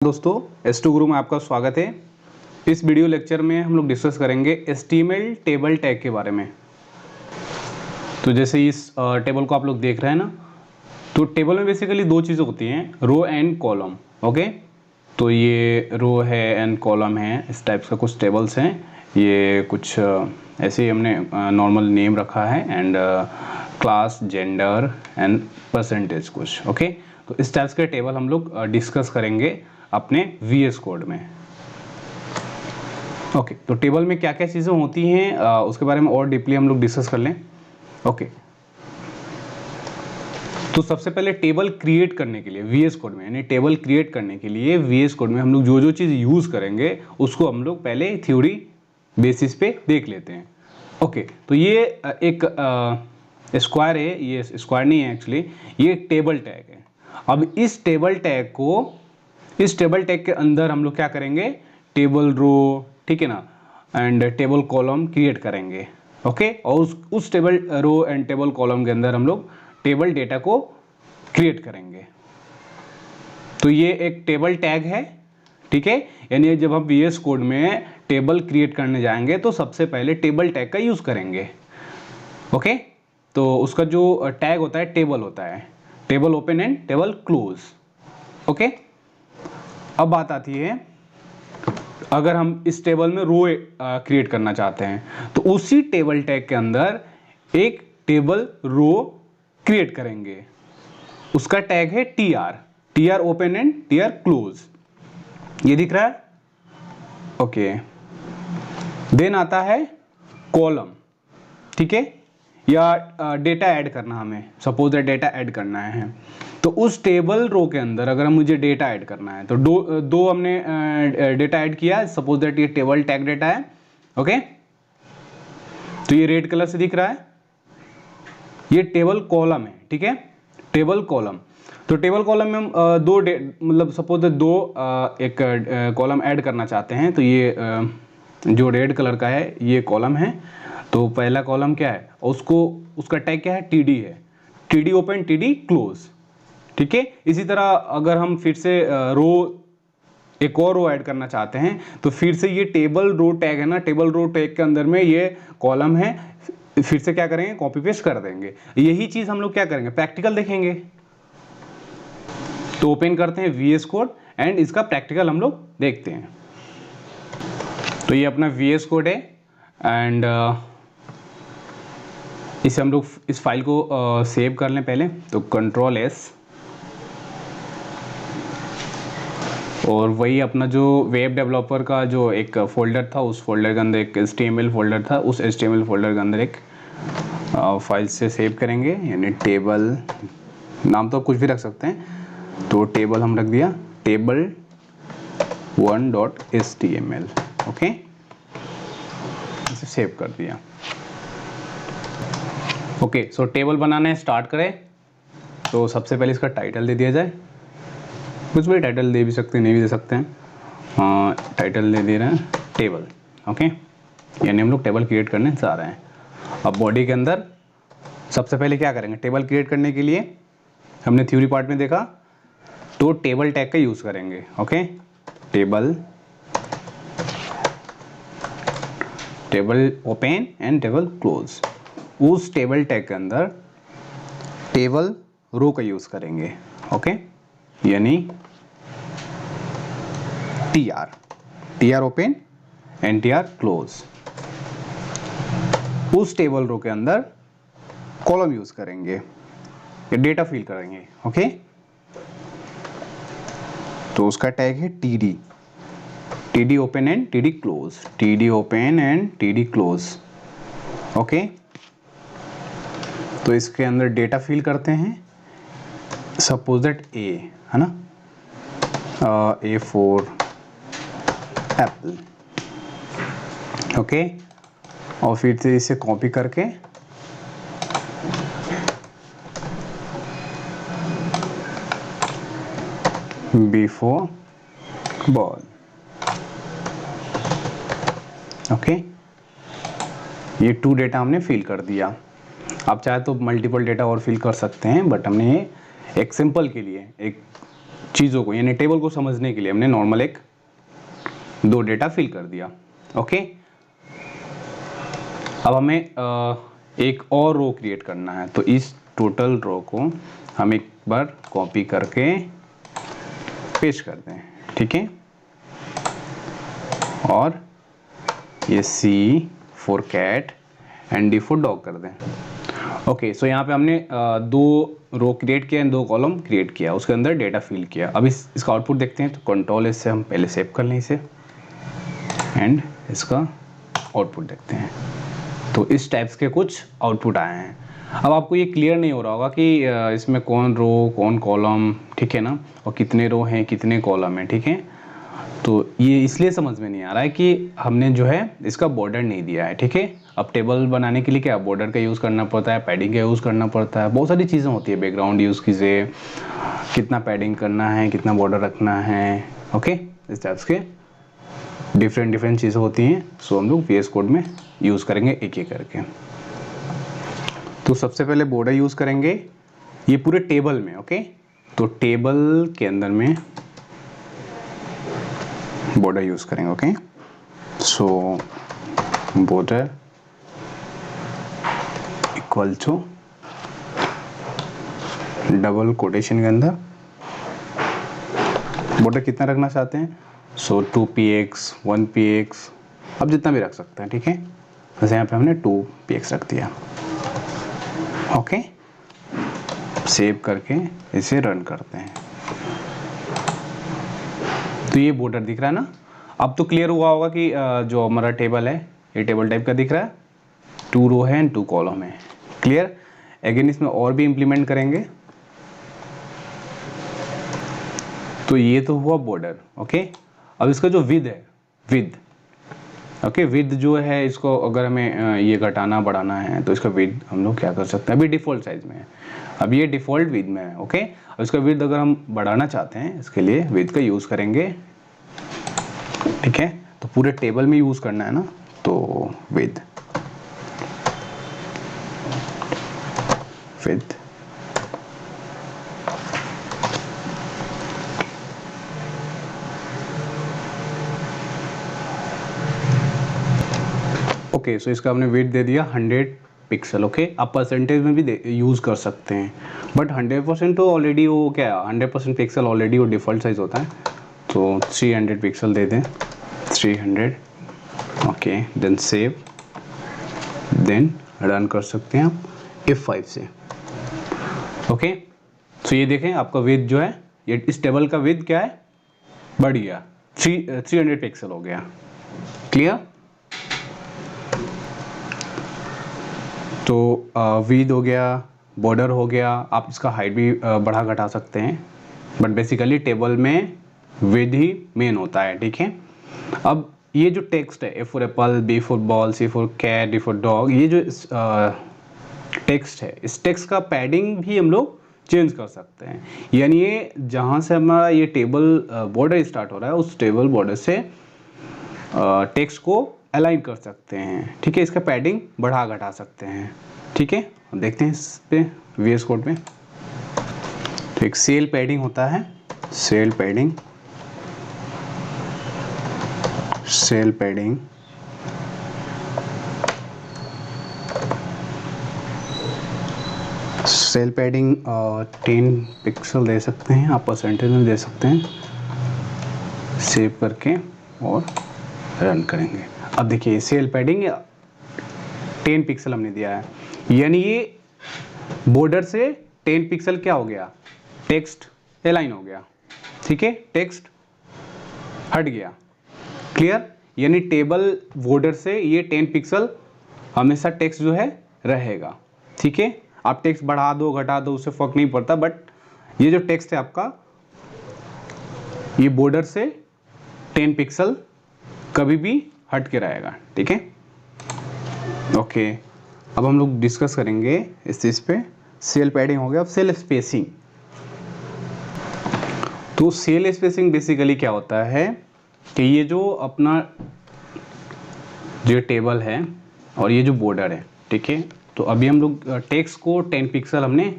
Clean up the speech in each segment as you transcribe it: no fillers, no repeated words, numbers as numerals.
दोस्तों S2 गुरु में आपका स्वागत है। इस वीडियो लेक्चर में हम लोग डिस्कस करेंगे HTML टेबल टैग के बारे में। तो जैसे इस टेबल को आप लोग देख रहे हैं ना, तो टेबल में बेसिकली दो चीज़ें होती हैं, रो एंड कॉलम। ओके, तो ये रो है एंड कॉलम है, इस टाइप्स का कुछ टेबल्स हैं। ये कुछ ऐसे ही हमने नॉर्मल नेम रखा है and class, gender and percentage कुछ। ओके, तो इस टाइप्स के टेबल हम लोग डिस्कस करेंगे अपने VS कोड में। ओके, तो टेबल में क्या क्या चीज़ें होती हैं उसके बारे में और डीपली हम लोग डिस्कस कर लें। ओके, तो सबसे पहले टेबल क्रिएट करने के लिए VS कोड में, यानी टेबल क्रिएट करने के लिए VS कोड में हम लोग जो जो चीज़ यूज़ करेंगे उसको हम लोग पहले थ्योरी बेसिस पे देख लेते हैं। ओके, तो ये एक स्क्वायर है, ये स्क्वायर नहीं है एक्चुअली, ये टेबल टैग है। अब इस टेबल टैग के अंदर हम लोग क्या करेंगे, टेबल रो, ठीक है ना, एंड टेबल कॉलम क्रिएट करेंगे। ओके, और उस table row and table column के अंदर हम लोग टेबल डेटा को क्रिएट करेंगे। तो ये एक टेबल टैग है, ठीक है। यानी जब हम VS कोड में टेबल क्रिएट करने जाएंगे तो सबसे पहले टेबल टैग का यूज करेंगे। ओके, तो उसका जो टैग होता है टेबल होता है, table open and table close. Okay, अब बात आती है, अगर हम इस टेबल में रो क्रिएट करना चाहते हैं तो उसी टेबल टैग के अंदर एक टेबल रो क्रिएट करेंगे। उसका टैग है TR open and TR close. ये दिख रहा है? ओके, देन आता है कॉलम, ठीक है, या डेटा ऐड करना, हमें सपोज डेटा ऐड करना है तो उस टेबल रो के अंदर अगर मुझे डेटा ऐड करना है तो दो हमने डेटा ऐड किया। सपोज दैट ये टेबल टैग डेटा है। ओके, तो ये रेड कलर से दिख रहा है, ये टेबल कॉलम है, ठीक है, टेबल कॉलम। तो टेबल कॉलम में हम मतलब सपोज दो एक कॉलम ऐड करना चाहते हैं, तो ये जो रेड कलर का है ये कॉलम है। तो पहला कॉलम क्या है, उसका टैग क्या है, TD है, TD ओपन TD क्लोज, ठीक है। इसी तरह अगर हम फिर से एक और रो ऐड करना चाहते हैं तो फिर से ये टेबल रो टैग है ना, टेबल रो टैग के अंदर में ये कॉलम है, फिर से क्या करेंगे, कॉपी पेस्ट कर देंगे। यही चीज हम लोग क्या करेंगे, प्रैक्टिकल देखेंगे। तो ओपन करते हैं VS कोड एंड इसका प्रैक्टिकल हम लोग देखते हैं। तो ये अपना VS कोड है एंड इसे हम लोग इस फाइल को सेव कर लें पहले। तो Ctrl+S, और वही अपना जो वेब डेवलपर का जो एक फोल्डर था, उस फोल्डर के अंदर एक HTML फोल्डर था, उस HTML फोल्डर के अंदर एक फाइल से सेव करेंगे, यानी टेबल, नाम तो कुछ भी रख सकते हैं। तो टेबल हम रख दिया, table1.html। ओके, इसे सेव कर दिया। ओके, सो टेबल बनाना है, स्टार्ट करें। तो सबसे पहले इसका टाइटल दे दिया जाए, कुछ भी टाइटल दे भी सकते हैं, नहीं भी दे सकते हैं। टाइटल दे रहे हैं टेबल। ओके, यानी हम लोग टेबल क्रिएट करने जा रहे हैं। अब बॉडी के अंदर सबसे पहले क्या करेंगे, टेबल क्रिएट करने के लिए हमने थ्योरी पार्ट में देखा तो टेबल टैग का यूज करेंगे। Okay, table open and table close. उस टेबल टैग के अंदर टेबल रो का यूज करेंगे। ओके, यानी TR open and TR close. उस टेबल रो के अंदर कॉलम यूज करेंगे, डेटा फिल करेंगे। ओके, तो उसका टैग है TD open and TD close, TD open and TD close. Okay, तो इसके अंदर डेटा फिल करते हैं। सपोज दैट A है ना, A फॉर एप्पल। ओके, और फिर से इसे कॉपी करके B फॉर बॉल। ओके, ये 2 डेटा हमने फिल कर दिया। आप चाहे तो मल्टीपल डेटा और फिल कर सकते हैं, बट हमने एक सिंपल के लिए, एक चीज़ों को यानी टेबल को समझने के लिए हमने नॉर्मल एक 2 डेटा फिल कर दिया। ओके, अब हमें एक और रो क्रिएट करना है, तो इस टोटल रो को हम एक बार कॉपी करके पेस्ट कर दें, ठीक है, और ये C for cat and D for dog कर दें। ओके, सो यहाँ पे हमने 2 रो क्रिएट किया एंड 2 कॉलम क्रिएट किया, उसके अंदर डेटा फिल किया। अब इसका आउटपुट देखते हैं, तो कंट्रोल एस से हम पहले सेव कर लें इसे एंड इसका आउटपुट देखते हैं। तो इस टाइप्स के कुछ आउटपुट आए हैं। अब आपको ये क्लियर नहीं हो रहा होगा कि इसमें कौन रो कौन कॉलम, ठीक है ना, और कितने रो हैं कितने कॉलम हैं, ठीक है। तो ये इसलिए समझ में नहीं आ रहा है कि हमने जो है इसका बॉर्डर नहीं दिया है, ठीक है। अब टेबल बनाने के लिए क्या बॉर्डर का यूज़ करना पड़ता है, पैडिंग का यूज़ करना पड़ता है, बहुत सारी चीज़ें होती है, बैकग्राउंड यूज़ कीजिए, कितना पैडिंग करना है, कितना बॉर्डर रखना है। ओके, इस टाइप्स के डिफरेंट चीज़ें होती हैं। सो हम लोग VS कोड में यूज़ करेंगे एक एक करके। तो सबसे पहले बॉर्डर यूज़ करेंगे ये पूरे टेबल में। ओके, तो टेबल के अंदर में बॉर्डर यूज़ करेंगे। Okay, so border equal to double quotation के अंदर बॉर्डर कितना रखना चाहते हैं, सो 2px 1px, अब जितना भी रख सकते हैं, ठीक है। जैसे यहाँ पे हमने 2px रख दिया। ओके, सेव करके इसे रन करते हैं। तो ये बॉर्डर दिख रहा है ना। अब तो क्लियर हुआ होगा कि जो हमारा टेबल है ये टेबल टाइप का दिख रहा है, 2 रो है एंड 2 कॉलम है। क्लियर। अगेन इसमें और भी इम्प्लीमेंट करेंगे। तो ये तो हुआ बॉर्डर। ओके, अब इसका जो विद है, विद, ओके, विद जो है इसको अगर हमें ये घटाना बढ़ाना है तो इसका विद हम लोग क्या कर सकते हैं, अभी डिफ़ॉल्ट साइज में है, अब ये डिफ़ॉल्ट विद में है। ओके, अब इसका विद अगर हम बढ़ाना चाहते हैं इसके लिए विद का यूज़ करेंगे, ठीक है। तो पूरे टेबल में यूज़ करना है ना, तो विद ओके, सो इसका हमने वेट दे दिया 100 पिक्सल। ओके, आप परसेंटेज में भी यूज़ कर सकते हैं, बट 100% तो ऑलरेडी वो क्या है, 100% पिक्सल ऑलरेडी वो डिफ़ॉल्ट साइज होता है। तो 300 पिक्सल दे दें, 300। Okay, then save, then run कर सकते हैं आप F5 से। ओके, तो ये देखें आपका विड्थ जो है, ये इस टेबल का विड्थ क्या है, बढ़ गया, 300 पिक्सल हो गया। क्लियर। तो विड्थ हो गया, बॉर्डर हो गया, आप इसका हाइट भी बढ़ा घटा सकते हैं, बट बेसिकली टेबल में विड्थ ही मेन होता है, ठीक है। अब ये जो टेक्स्ट है, A for apple, B for ball, C for cat, D for dog, ये जो टेक्स्ट है, इस टेक्स्ट का पैडिंग भी हम लोग चेंज कर सकते हैं। यानी ये जहाँ से हमारा ये टेबल बॉर्डर स्टार्ट हो रहा है, उस टेबल बॉर्डर से टेक्स्ट को अलाइन कर सकते हैं, ठीक है। इसका पैडिंग बढ़ा घटा सकते हैं, ठीक है। देखते हैं इस पे VS कोड में। तो एक सेल पैडिंग होता है, cell padding, cell padding, cell padding 10 pixel दे सकते हैं, आप परसेंटेज में दे सकते हैं। सेव करके और रन करेंगे। अब देखिए सेल पैडिंग 10 पिक्सल हमने दिया है, यानी ये बॉर्डर से 10 पिक्सल क्या हो गया, टेक्स्ट अलाइन हो गया, ठीक है, टेक्स्ट हट गया। क्लियर। यानी टेबल बॉर्डर से ये 10 पिक्सल हमेशा टेक्स्ट जो है रहेगा, ठीक है। आप टेक्स्ट बढ़ा दो घटा दो उससे फर्क नहीं पड़ता, बट ये जो टेक्स्ट है आपका, ये बॉर्डर से 10 पिक्सल कभी भी हट के रहेगा, ठीक है। ओके, अब हम लोग डिस्कस करेंगे इस चीज़ पे। सेल पैडिंग हो गया। अब सेल स्पेसिंग। तो सेल स्पेसिंग बेसिकली क्या होता है कि ये जो अपना जो टेबल है और ये जो बॉर्डर है, ठीक है, तो अभी हम लोग टेक्स्ट को 10 पिक्सल हमने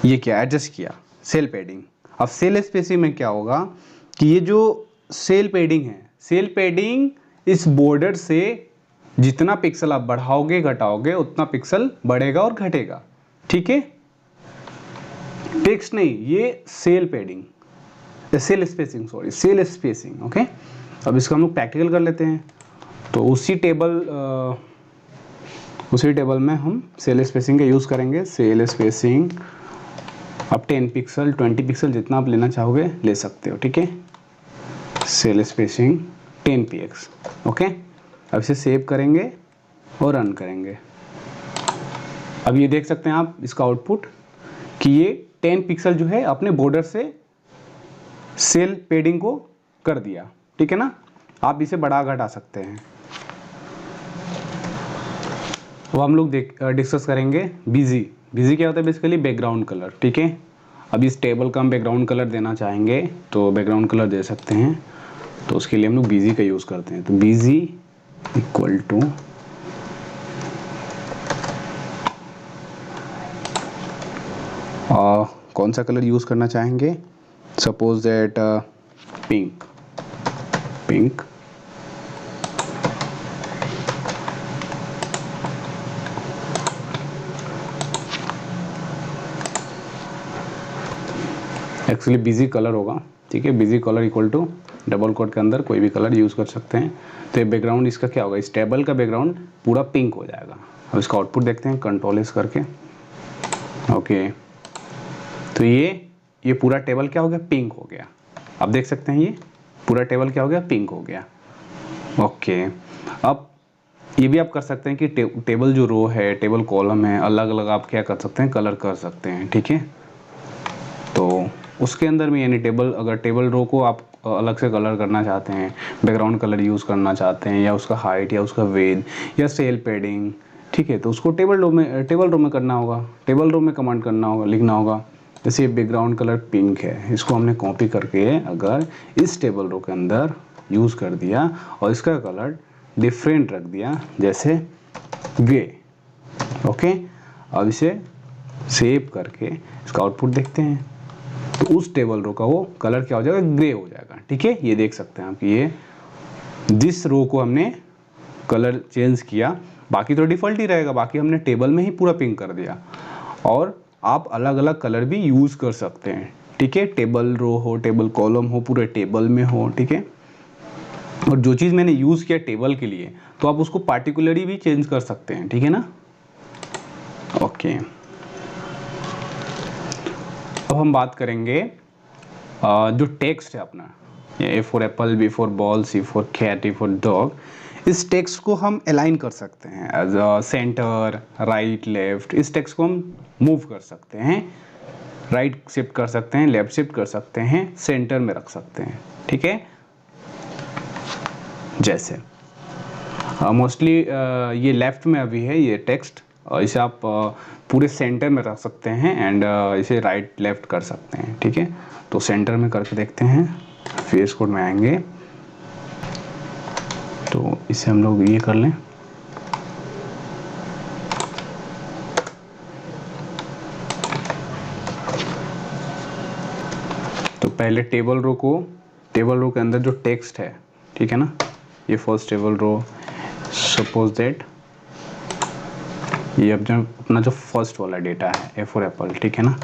ये किया, एडजस्ट किया, सेल पैडिंग। अब सेल स्पेसिंग में क्या होगा कि ये जो सेल पैडिंग है, सेल पैडिंग इस बॉर्डर से जितना पिक्सल आप बढ़ाओगे घटाओगे उतना पिक्सल बढ़ेगा और घटेगा, ठीक है। टेक्स्ट नहीं, ये cell padding, cell spacing, sorry cell spacing, okay. अब इसका हम लोग प्रैक्टिकल कर लेते हैं। तो उसी टेबल में हम सेल स्पेसिंग का यूज़ करेंगे। सेल स्पेसिंग अब 10 पिक्सल 20 पिक्सल जितना आप लेना चाहोगे ले सकते हो, ठीक है। सेल स्पेसिंग 10 px, ओके। अब इसे सेव करेंगे और रन करेंगे। अब ये देख सकते हैं आप इसका आउटपुट कि ये 10 पिक्सल जो है अपने बॉर्डर से सेल पैडिंग को कर दिया, ठीक है ना। आप इसे बढ़ा घटा सकते हैं। वो हम लोग डिस्कस करेंगे बिजी। बिजी क्या होता है? बेसिकली बैकग्राउंड कलर, ठीक है। अब इस टेबल का हम बैकग्राउंड कलर देना चाहेंगे तो बैकग्राउंड कलर दे सकते हैं। तो उसके लिए हम लोग बिजी का यूज़ करते हैं। तो बिजी इक्वल टू कौन सा कलर यूज़ करना चाहेंगे? Suppose that pink. Actually BG colour होगा, ठीक है। BG colour equal to double quote के अंदर कोई भी कलर यूज़ कर सकते हैं। तो ये बैकग्राउंड इसका क्या होगा? इस टेबल का बैकग्राउंड पूरा पिंक हो जाएगा। अब इसका आउटपुट देखते हैं कंट्रोल एस करके, ओके। तो ये पूरा टेबल क्या हो गया? पिंक हो गया। आप देख सकते हैं ये पूरा टेबल क्या हो गया? पिंक हो गया, ओके। अब ये भी आप कर सकते हैं कि टेबल जो रो है, टेबल कॉलम है, अलग अलग आप क्या कर सकते हैं? कलर कर सकते हैं, ठीक है। तो उसके अंदर में यानी अगर टेबल रो को आप अलग से कलर करना चाहते हैं, बैकग्राउंड कलर यूज़ करना चाहते हैं, या उसका हाइट या उसका वेट या सेल पैडिंग, ठीक है, तो उसको टेबल रो में करना होगा। टेबल रो में कमांड करना होगा, लिखना होगा। जैसे बैकग्राउंड कलर पिंक है, इसको हमने कॉपी करके अगर इस टेबल रो के अंदर यूज़ कर दिया और इसका कलर डिफरेंट रख दिया, जैसे ग्रे, ओके। अब इसे सेव करके इसका आउटपुट देखते हैं। तो उस टेबल रो का वो कलर क्या हो जाएगा? ग्रे हो जाएगा, ठीक है। ये देख सकते हैं आप कि ये जिस रो को हमने कलर चेंज किया, बाकी तो डिफ़ॉल्ट ही रहेगा, बाकी हमने टेबल में ही पूरा पिंक कर दिया। और आप अलग अलग कलर भी यूज़ कर सकते हैं, ठीक है। टेबल रो हो, टेबल कॉलम हो, पूरे टेबल में हो, ठीक है। और जो चीज़ मैंने यूज़ किया टेबल के लिए, तो आप उसको पार्टिकुलरली भी चेंज कर सकते हैं, ठीक है ना, ओके। अब हम बात करेंगे जो टेक्स्ट है अपना, A for apple, B for ball, C for cat, D for dog. इस टेक्स्ट को हम अलाइन कर सकते हैं एज सेंटर, राइट, लेफ्ट। इस टेक्स्ट को हम मूव कर सकते हैं, राइट शिफ्ट कर सकते हैं, लेफ्ट शिफ्ट कर सकते हैं, सेंटर में रख सकते हैं, ठीक है। जैसे मोस्टली ये लेफ्ट में अभी है ये टेक्स्ट, इसे आप पूरे सेंटर में रख सकते हैं एंड इसे राइट लेफ्ट कर सकते हैं, ठीक है। तो सेंटर में करके देखते हैं। फेस कोड में आएंगे तो इसे हम लोग ये कर लें, तो पहले टेबल रो के अंदर जो टेक्स्ट है, ठीक है ना, ये first table row, suppose that ये अपना जो फर्स्ट वाला डेटा है, ए फॉर एप्पल, ठीक है ना,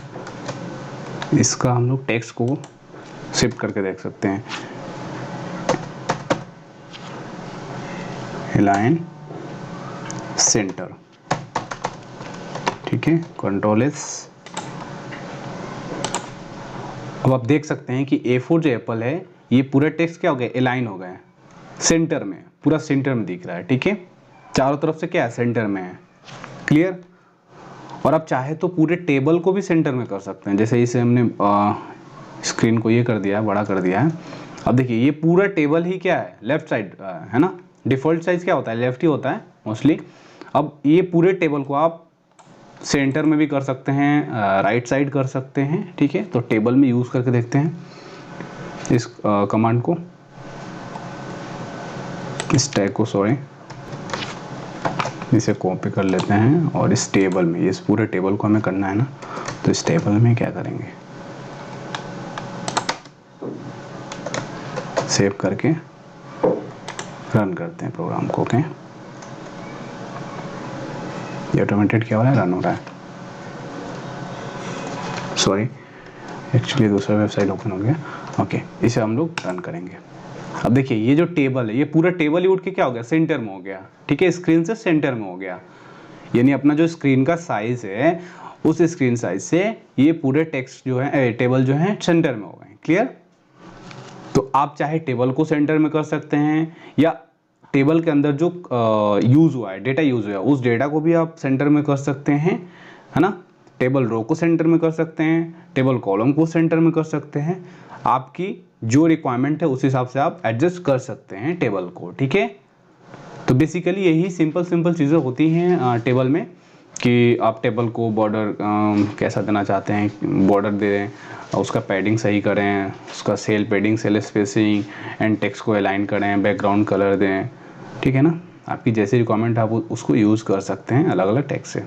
इसका हम लोग टेक्स्ट को शिफ्ट करके देख सकते हैं। अलाइन सेंटर, ठीक है, कंट्रोल एस। अब आप देख सकते हैं कि A4 जो एप्पल है, ये पूरा टेक्स्ट क्या हो गया? अलाइन हो गए सेंटर में, पूरा सेंटर में दिख रहा है, ठीक है। चारों तरफ से क्या है? सेंटर में है, क्लियर। और आप चाहे तो पूरे टेबल को भी सेंटर में कर सकते हैं। जैसे इसे हमने स्क्रीन को ये कर दिया है, बड़ा कर दिया है। अब देखिए ये पूरा टेबल ही क्या है? लेफ्ट साइड है ना, डिफ़ॉल्ट साइज क्या होता है? लेफ्ट ही होता है मोस्टली। अब ये पूरे टेबल को आप सेंटर में भी कर सकते हैं, राइट साइड कर सकते हैं, ठीक है। तो टेबल में यूज़ करके देखते हैं इस कमांड को, इस टैग को, सॉरी, इसे कॉपी कर लेते हैं और इस टेबल में, इस पूरे टेबल को हमें करना है ना, तो इस टेबल में क्या करेंगे? सेव करके रन करते हैं प्रोग्राम को। ओके, ये ऑटोमेटेड क्या हो रहा है, रन हो रहा है। सॉरी, एक्चुअली दूसरा वेबसाइट ओपन हो गया। ओके, इसे हम लोग रन करेंगे। अब देखिए ये जो टेबल है, ये पूरा टेबल ही उठ के क्या हो गया, सेंटर में हो गया। ठीक है, स्क्रीन से सेंटर में हो गया, यानी अपना जो स्क्रीन का साइज है उस स्क्रीन साइज से ये पूरे टेक्स्ट जो है, टेबल जो है सेंटर में हो गए। क्लियर? तो आप चाहे टेबल को सेंटर में कर सकते हैं, या टेबल के अंदर जो यूज हुआ है, डेटा यूज हुआ है, उस डेटा को भी आप सेंटर में कर सकते हैं, है ना। टेबल रो को सेंटर में कर सकते हैं, टेबल कॉलम को सेंटर में कर सकते हैं। आपकी जो रिक्वायरमेंट है उस हिसाब से आप एडजस्ट कर सकते हैं टेबल को। ठीक है, तो बेसिकली यही सिंपल चीज़ें होती हैं टेबल में, कि आप टेबल को बॉर्डर कैसा देना चाहते हैं, बॉर्डर दे दें, उसका पैडिंग सही करें, उसका cell padding, cell spacing and text को अलाइन करें, बैकग्राउंड कलर दें। ठीक है ना, आपकी जैसी रिक्वायरमेंट आप उसको यूज़ कर सकते हैं अलग अलग टेक्स्ट से।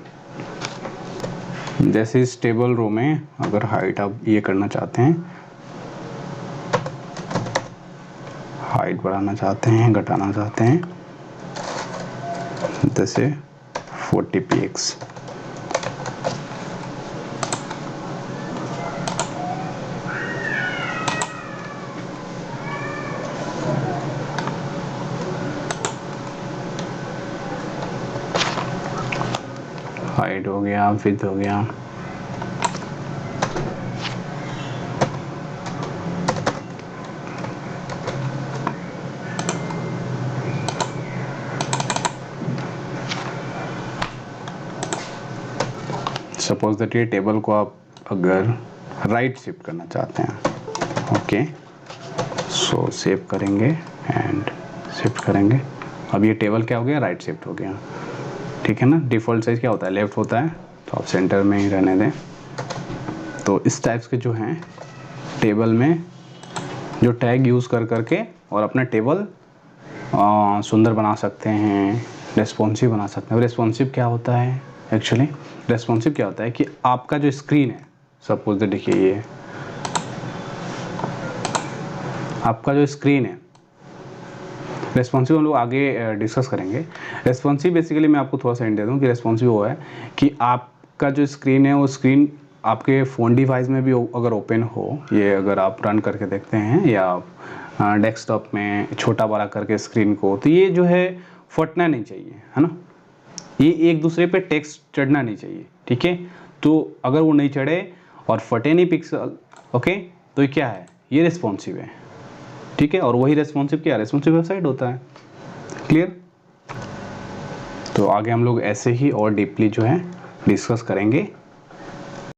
जैसे इस टेबल रो में अगर हाइट आप ये करना चाहते हैं, हाइट बढ़ाना चाहते हैं, घटाना चाहते हैं, जैसे 40 px। हाइट हो गया, विड्थ हो गया। सपोज दैट ये टेबल को आप अगर राइट शिफ्ट करना चाहते हैं, ओके, सो सेव करेंगे एंड शिफ्ट करेंगे। अब ये टेबल क्या हो गया, राइट शिफ्ट हो गया। ठीक है ना, डिफ़ॉल्ट साइज क्या होता है, लेफ्ट होता है, तो आप सेंटर में ही रहने दें। तो इस टाइप्स के जो हैं टेबल में जो टैग यूज़ कर करके और अपना टेबल सुंदर बना सकते हैं, रेस्पॉन्सिव बना सकते हैं। रेस्पॉन्सिव क्या होता है, एक्चुअली रेस्पॉन्सिव क्या होता है कि आपका जो स्क्रीन है, सपोज देखिए ये आपका जो स्क्रीन है, रेस्पॉन्सिव हम लोग आगे डिस्कस करेंगे। रेस्पॉन्सिव बेसिकली मैं आपको थोड़ा सा हिंट दे दूँ कि रेस्पॉन्सिव वो है कि आपका जो स्क्रीन है वो स्क्रीन आपके फ़ोन डिवाइस में भी अगर ओपन हो, ये अगर आप रन करके देखते हैं या डेस्कटॉप में छोटा बड़ा करके स्क्रीन को, तो ये जो है फटना नहीं चाहिए, है ना, ये एक दूसरे पे टेक्स्ट चढ़ना नहीं चाहिए। ठीक है, तो अगर वो नहीं चढ़े और फटे नहीं पिक्सल, ओके, तो ये क्या है, ये रेस्पॉन्सिव है। ठीक है, और वही रेस्पॉन्सिव क्या, रेस्पॉन्सिव वेबसाइट होता है। क्लियर? तो आगे हम लोग ऐसे ही और डीपली जो है डिस्कस करेंगे।